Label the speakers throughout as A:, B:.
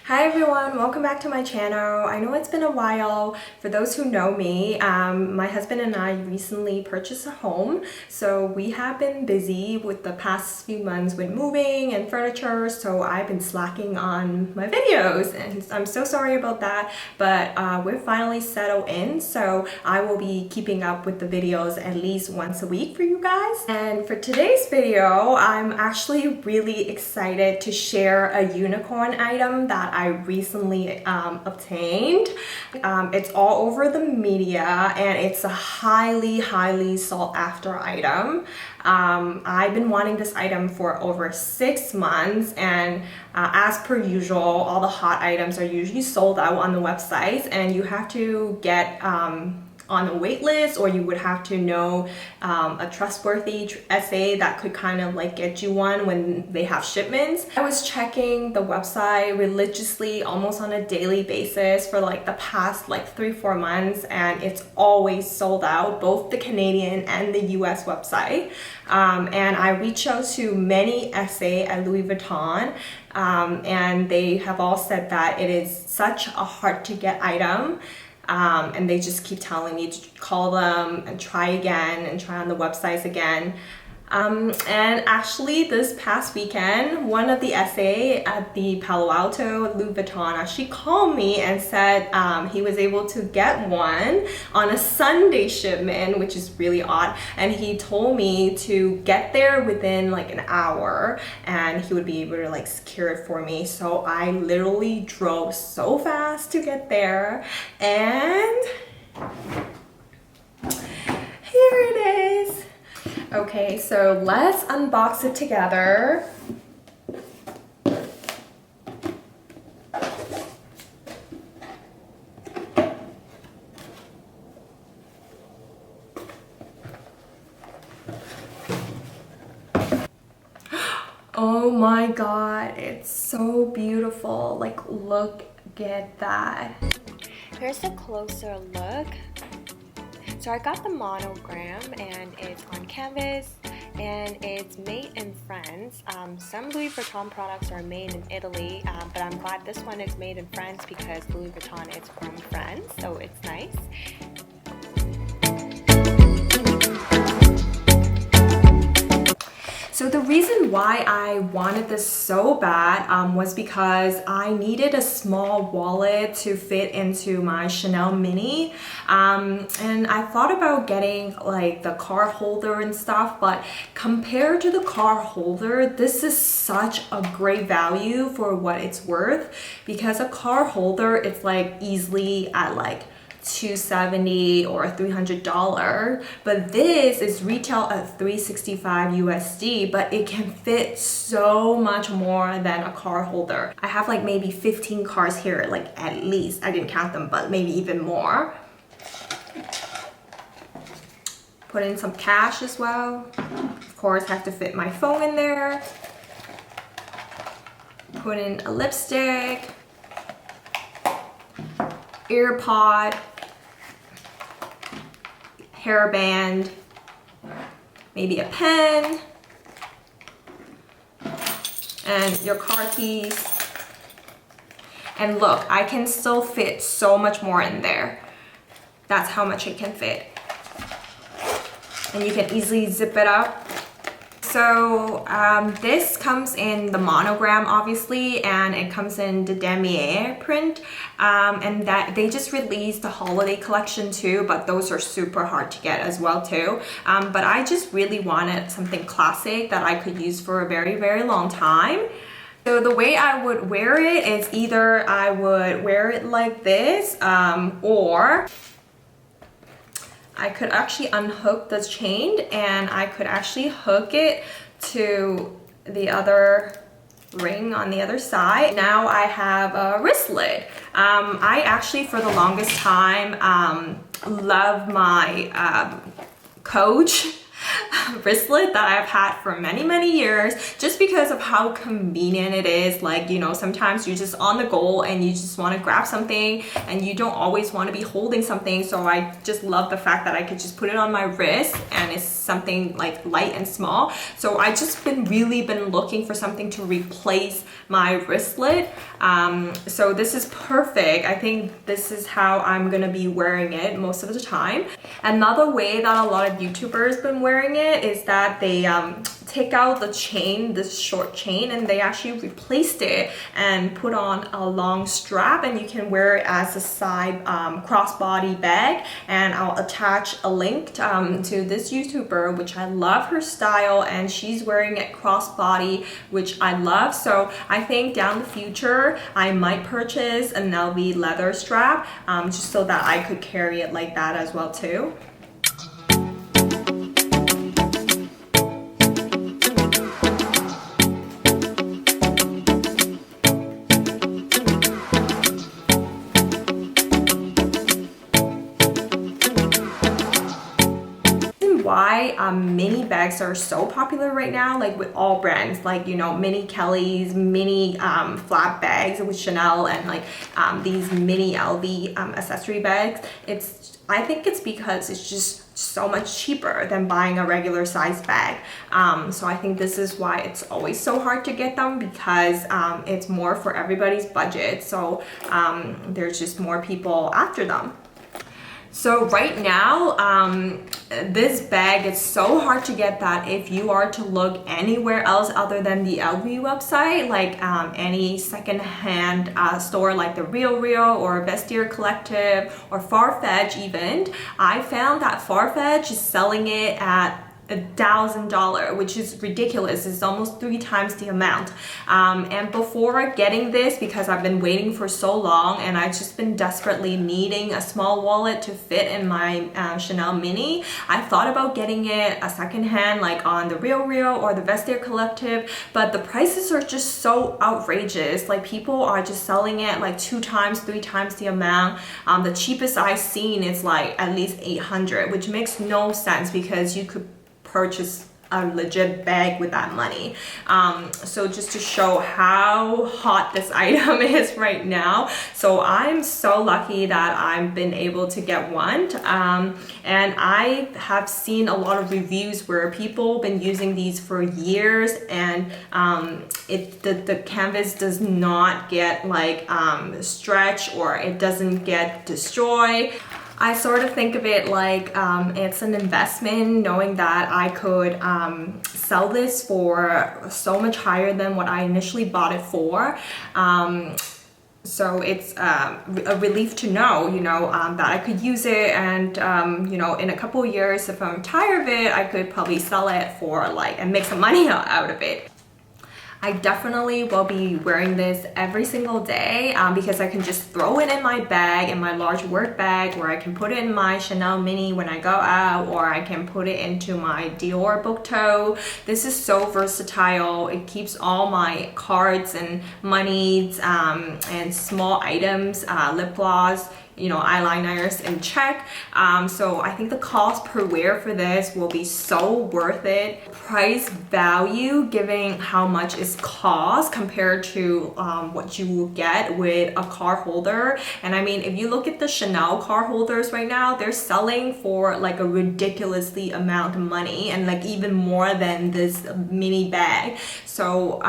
A: Hi everyone, welcome back to my channel. I know it's been a while. For those who know me, my husband and I recently purchased a home, so we have been busy with the past few months with moving and furniture, so I've been slacking on my videos and I'm so sorry about that, but we're finally settled in, so I will be keeping up with the videos at least once a week for you guys. And for today's video, I'm actually really excited to share a unicorn item that I recently obtained. It's all over the media and it's a highly sought after item. I've been wanting this item for over 6 months, and as per usual, all the hot items are usually sold out on the websites, and you have to get on a wait list, or you would have to know a trustworthy SA that could kind of like get you one when they have shipments. I was checking the website religiously almost on a daily basis for like the past like 3-4 months, and it's always sold out, both the Canadian and the US website. And I reached out to many SA at Louis Vuitton, and they have all said that it is such a hard to get item. And they just keep telling me to call them and try again and try on the websites again. And actually this past weekend, one of the SA at the Palo Alto Louis Vuitton actually called me and said he was able to get one on a Sunday shipment, which is really odd. And he told me to get there within like an hour and he would be able to like secure it for me. So I literally drove so fast to get there, and here it is. Okay, so let's unbox it together. Oh my god, it's so beautiful. Like, look at that. Here's a closer look. So I got the Monogram, and it's on canvas, and it's made in France. Some Louis Vuitton products are made in Italy, but I'm glad this one is made in France because Louis Vuitton is from France, so it's nice. So the reason why I wanted this so bad was because I needed a small wallet to fit into my Chanel Mini, and I thought about getting like the card holder and stuff, but compared to the card holder, this is such a great value for what it's worth, because a card holder, it's like easily at like $270 or $300, but this is retail at $365 USD, but it can fit so much more than a card holder. I have like maybe 15 cards here, like at least. I didn't count them, but maybe even more. Put in some cash as well. Of course, have to fit my phone in there. Put in a lipstick, earpod, hairband, maybe a pen, and your car keys. And look, I can still fit so much more in there. That's how much it can fit. And you can easily zip it up. So this comes in the Monogram, obviously, and it comes in the damier print, and that they just released the holiday collection too, but those are super hard to get as well too. But I just really wanted something classic that I could use for a very long time. So the way I would wear it is either I would wear it like this, or I could actually unhook the chain and I could actually hook it to the other ring on the other side. Now I have a wristlet. I actually for the longest time love my Coach wristlet that I've had for many years, just because of how convenient it is. Like, you know, sometimes you're just on the go and you just want to grab something and you don't always want to be holding something, so I just love the fact that I could just put it on my wrist and it's something like light and small. So I just really been looking for something to replace my wristlet. So this is perfect. I think this is how I'm gonna be wearing it most of the time. Another way that a lot of YouTubers been wearing it is that they take out the chain, this short chain, and they actually replaced it and put on a long strap, and you can wear it as a side crossbody bag. And I'll attach a link to this YouTuber, which I love her style, and she's wearing it crossbody, which I love. So I think down the future I might purchase an LV leather strap just so that I could carry it like that as well too. Why mini bags are so popular right now, like with all brands, like, you know, mini Kelly's, mini flap bags with Chanel, and like these mini LV accessory bags. I think it's because it's just so much cheaper than buying a regular size bag. So I think this is why it's always so hard to get them, because it's more for everybody's budget. So there's just more people after them. So right now, this bag is so hard to get that if you are to look anywhere else other than the LV website, like any secondhand store like the Real or Vestiaire Collective or Farfetch even, I found that Farfetch is selling it at $1,000, which is ridiculous. It's almost 3 times the amount. And before getting this, because I've been waiting for so long and I've just been desperately needing a small wallet to fit in my Chanel Mini, I thought about getting it a secondhand, like on the Real or the Vestiaire Collective, but the prices are just so outrageous. Like people are just selling it like 2 times, 3 times the amount. The cheapest I've seen is like at least $800, which makes no sense because you could purchase a legit bag with that money. So just to show how hot this item is right now. So I'm so lucky that I've been able to get one. And I have seen a lot of reviews where people have been using these for years, and the canvas does not get like stretched, or it doesn't get destroyed. I sort of think of it like it's an investment, knowing that I could sell this for so much higher than what I initially bought it for. So it's a relief to know, you know, that I could use it, and you know, in a couple of years, if I'm tired of it, I could probably sell it for like and make some money out of it. I definitely will be wearing this every single day because I can just throw it in my bag, in my large work bag, or I can put it in my Chanel Mini when I go out, or I can put it into my Dior book tote. This is so versatile. It keeps all my cards and monies and small items, lip gloss, you know, eyeliners in check. So I think the cost per wear for this will be so worth it. Price value, given how much it costs compared to what you will get with a card holder. And I mean, if you look at the Chanel card holders right now, they're selling for like a ridiculously amount of money, and like even more than this mini bag. So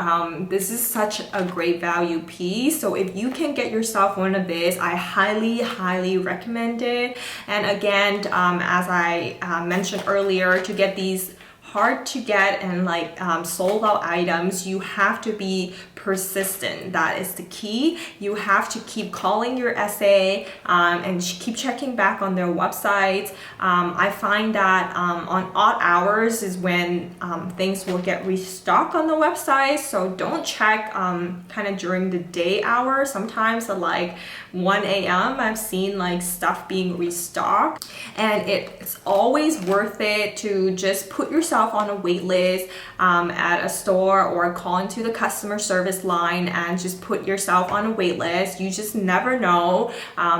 A: this is such a great value piece. So if you can get yourself one of this, I highly recommend it. And again, as I mentioned earlier, to get these hard to get and like sold out items, you have to be persistent. That is the key. You have to keep calling your SA and keep checking back on their websites. I find that on odd hours is when things will get restocked on the website, so don't check kind of during the day hours. Sometimes at like 1 a.m. I've seen like stuff being restocked, and it's always worth it to just put yourself on a wait list at a store, or call into the customer service line and just put yourself on a wait list. You just never know.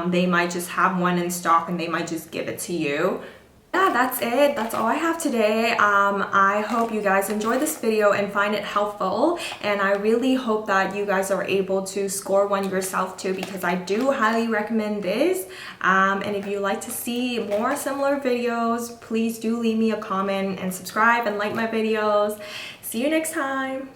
A: They might just have one in stock and they might just give it to you. Yeah, that's it. That's all I have today. I hope you guys enjoy this video and find it helpful, and I really hope that you guys are able to score one yourself too, because I do highly recommend this. And if you like to see more similar videos, please do leave me a comment and subscribe and like my videos. See you next time.